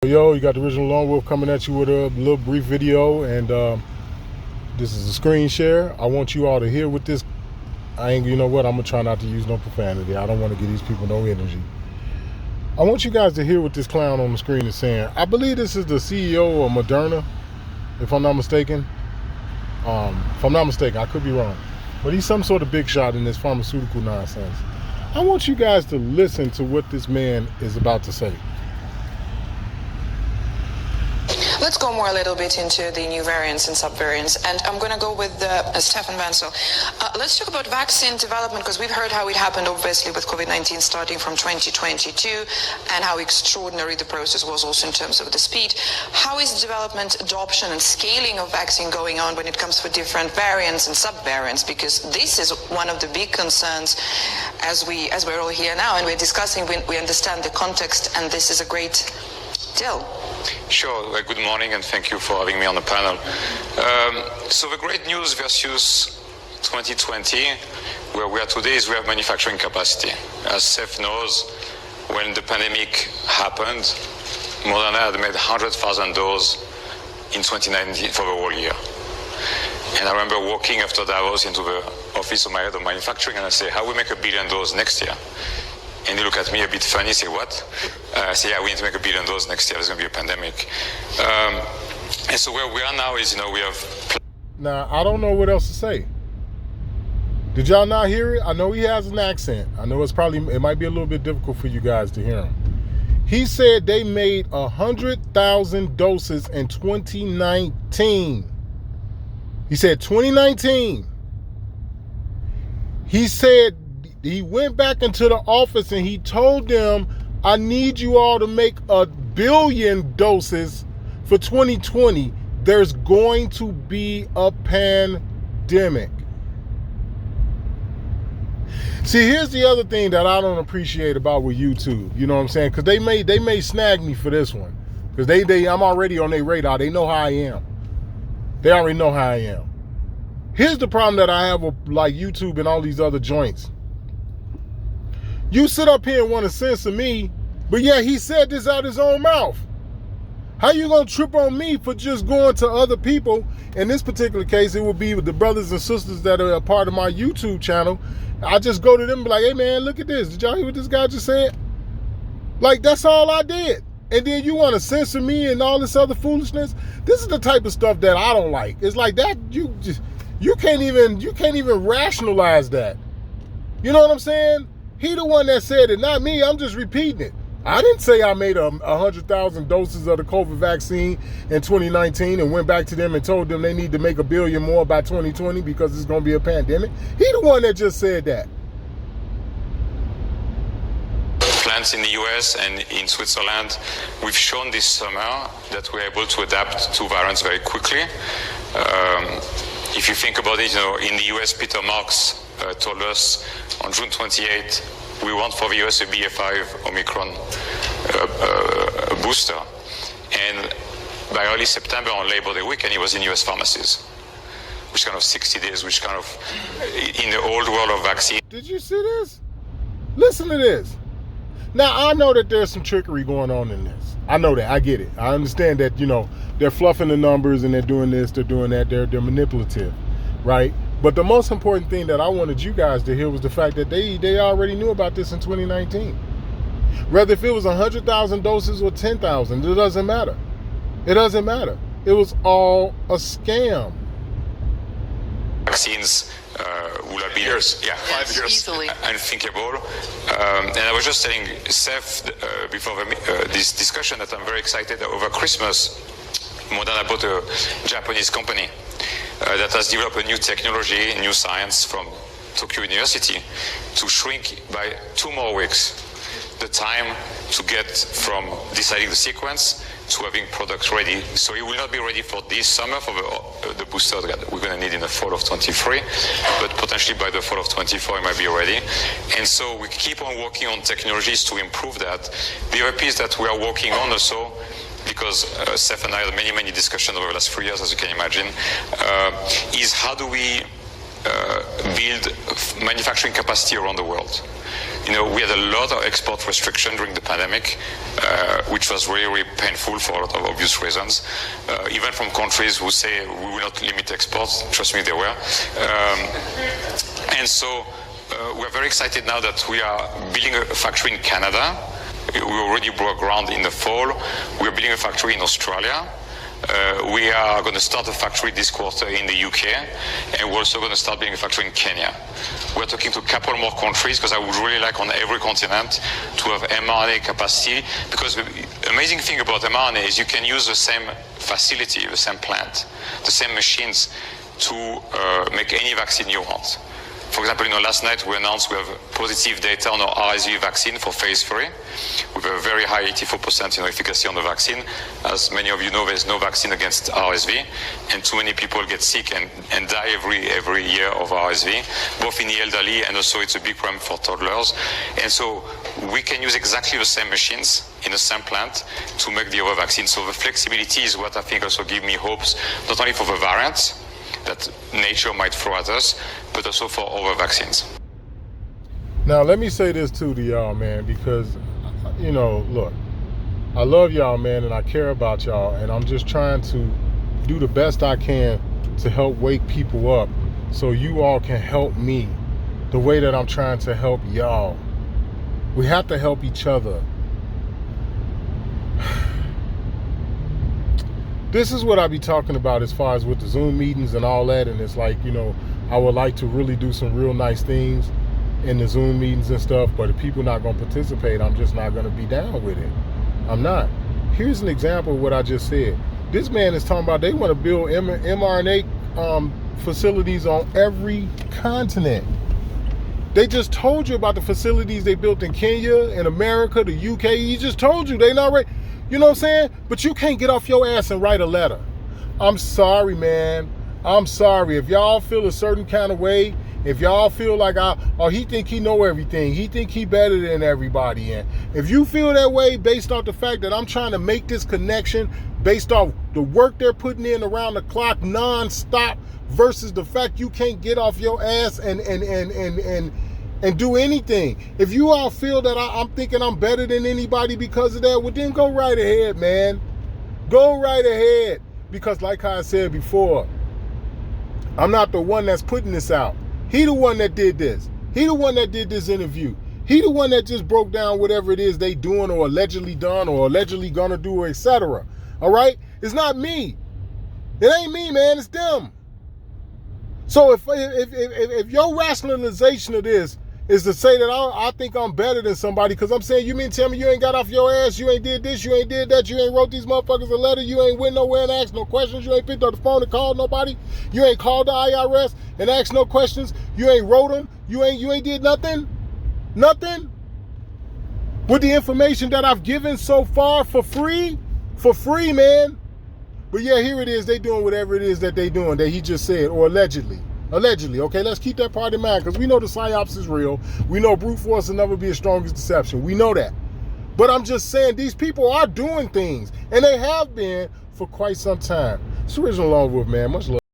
Yo, you got the original Lone Wolf coming at you with a little brief video, and this is a screen share. I want you all to hear what this. You know what? I'm gonna try not to use no profanity. I don't want to give these people no energy. I want you guys to hear what this clown on the screen is saying. I believe this is the CEO of Moderna, if I'm not mistaken. If I'm not mistaken, I could be wrong, but he's some sort of big shot in this pharmaceutical nonsense. I want you guys to listen to what this man is about to say. Let's go more a little bit into the new variants and subvariants, and I'm going to go with Stefan Bancel. Let's talk about vaccine development, because we've heard how it happened, obviously, with COVID-19 starting from 2022, and how extraordinary the process was also in terms of the speed. How is development, adoption, and scaling of vaccine going on when it comes to different variants and subvariants? Because this is one of the big concerns as we're all here now, and we're discussing, we understand the context, and this is a great deal. Sure. Good morning, and thank you for having me on the panel. So the great news versus 2020, where we are today, is we have manufacturing capacity. As Seth knows, when the pandemic happened, Moderna had made 100,000 doses in 2019 for the whole year. And I remember walking after Davos into the office of my head of manufacturing, and I say, how we make 1 billion doses next year? And they look at me a bit funny, say, what? I say, yeah, we need to make 1 billion doses next year. There's going to be a pandemic. And so where we are now is, we have... Now, I don't know what else to say. Did y'all not hear it? I know he has an accent. I know it might be a little bit difficult for you guys to hear him. He said they made 100,000 doses in 2019. He said 2019. He said he went back into the office and he told them, I need you all to make 1 billion doses for 2020. There's going to be a pandemic. See, here's the other thing that I don't appreciate about with YouTube. You know what I'm saying? Because they may snag me for this one. Because I'm already on their radar. They know how I am. They already know how I am. Here's the problem that I have with like YouTube and all these other joints. You sit up here and want to censor me, but yeah, he said this out his own mouth. How you gonna trip on me for just going to other people? In this particular case, it would be the brothers and sisters that are a part of my YouTube channel. I just go to them and be like, hey man, look at this. Did y'all hear what this guy just said? Like, that's all I did. And then you want to censor me and all this other foolishness? This is the type of stuff that I don't like. It's like that, you can't even rationalize that. You know what I'm saying? He the one that said it, not me. I'm just repeating it. I didn't say I made 100,000 doses of the COVID vaccine in 2019 and went back to them and told them they need to make 1 billion more by 2020 because it's going to be a pandemic. He the one that just said that. Plants in the US and in Switzerland, we've shown this summer that we're able to adapt to variants very quickly. If you think about it, in the US, Peter Marks told us on June 28, we want for the US a BA.5 Omicron booster. And by early September on Labor Day weekend, he was in US pharmacies, which kind of 60 days, which kind of, in the old world of vaccine. Did you see this? Listen to this. Now, I know that there's some trickery going on in this. I know that. I get it. I understand that, they're fluffing the numbers and they're doing this, they're doing that, they're manipulative, right? But the most important thing that I wanted you guys to hear was the fact that they already knew about this in 2019. Whether if it was 100,000 doses or 10,000, it doesn't matter. It doesn't matter. It was all a scam. Vaccines will have been years. Yeah, 5 years. Easily. Unthinkable. And I was just telling Seth before this discussion that I'm very excited that over Christmas, Moderna bought a Japanese company that has developed a new technology, new science from Tokyo University to shrink by 2 more weeks the time to get from deciding the sequence to having products ready. So it will not be ready for this summer for the booster that we're going to need in the fall of 23, but potentially by the fall of 24 it might be ready. And so we keep on working on technologies to improve that. The other piece that we are working on also, because Seth and I had many discussions over the last 3 years, as you can imagine, is how do we build manufacturing capacity around the world. You know, we had a lot of export restriction during the pandemic, which was really, really painful for a lot of obvious reasons. Even from countries who say we will not limit exports, trust me, they were. And so we're very excited now that we are building a factory in Canada. We already broke ground in the fall. We're building a factory in Australia. We are going to start a factory this quarter in the UK, and we're also going to start building a factory in Kenya. We're talking to a couple more countries because I would really like on every continent to have mRNA capacity, because the amazing thing about mRNA is you can use the same facility, the same plant, the same machines to make any vaccine you want. For example, you know, last night we announced we have positive data on our RSV vaccine for phase 3 with a very high 84% efficacy on the vaccine. As many of you know, there's no vaccine against RSV, and too many people get sick and die every year of RSV, both in the elderly and also it's a big problem for toddlers. And so we can use exactly the same machines in the same plant to make the other vaccine. So the flexibility is what I think also gives me hopes, not only for the variants that nature might throw at us, but also for other vaccines. Now, let me say this too to y'all, man, because, you know, look, I love y'all, man, and I care about y'all, and I'm just trying to do the best I can to help wake people up so you all can help me the way that I'm trying to help y'all. We have to help each other. This is what I be talking about as far as with the Zoom meetings and all that, and it's like, you know, I would like to really do some real nice things in the Zoom meetings and stuff, but if people not going to participate, I'm just not going to be down with it. I'm not. Here's an example of what I just said. This man is talking about they want to build mRNA facilities on every continent. They just told you about the facilities they built in Kenya, in America, the UK. He just told you they not ready. You know what I'm saying? But you can't get off your ass and write a letter. I'm sorry, man. I'm sorry. If y'all feel a certain kind of way, if y'all feel like he think he know everything, he think he better than everybody, and if you feel that way based off the fact that I'm trying to make this connection based off the work they're putting in around the clock non-stop versus the fact you can't get off your ass and do anything. If you all feel that I'm thinking I'm better than anybody because of that, well then go right ahead, man. Go right ahead. Because like I said before, I'm not the one that's putting this out. He the one that did this. He the one that did this interview. He the one that just broke down whatever it is they doing or allegedly done or allegedly gonna do, or etc. All right? It's not me. It ain't me, man. It's them. So if your rationalization of this is to say that I think I'm better than somebody because I'm saying, you mean tell me you ain't got off your ass, you ain't did this, you ain't did that, you ain't wrote these motherfuckers a letter, you ain't went nowhere and asked no questions, you ain't picked up the phone and called nobody, you ain't called the IRS and asked no questions, you ain't wrote them, you ain't did nothing? Nothing? With the information that I've given so far for free? For free, man. But yeah, here it is, they doing whatever it is that they doing that he just said, or allegedly. Allegedly, okay? Let's keep that part in mind because we know the psyops is real. We know brute force will never be as strong as deception. We know that. But I'm just saying these people are doing things, and they have been for quite some time. It's Original Longwood, man. Much love.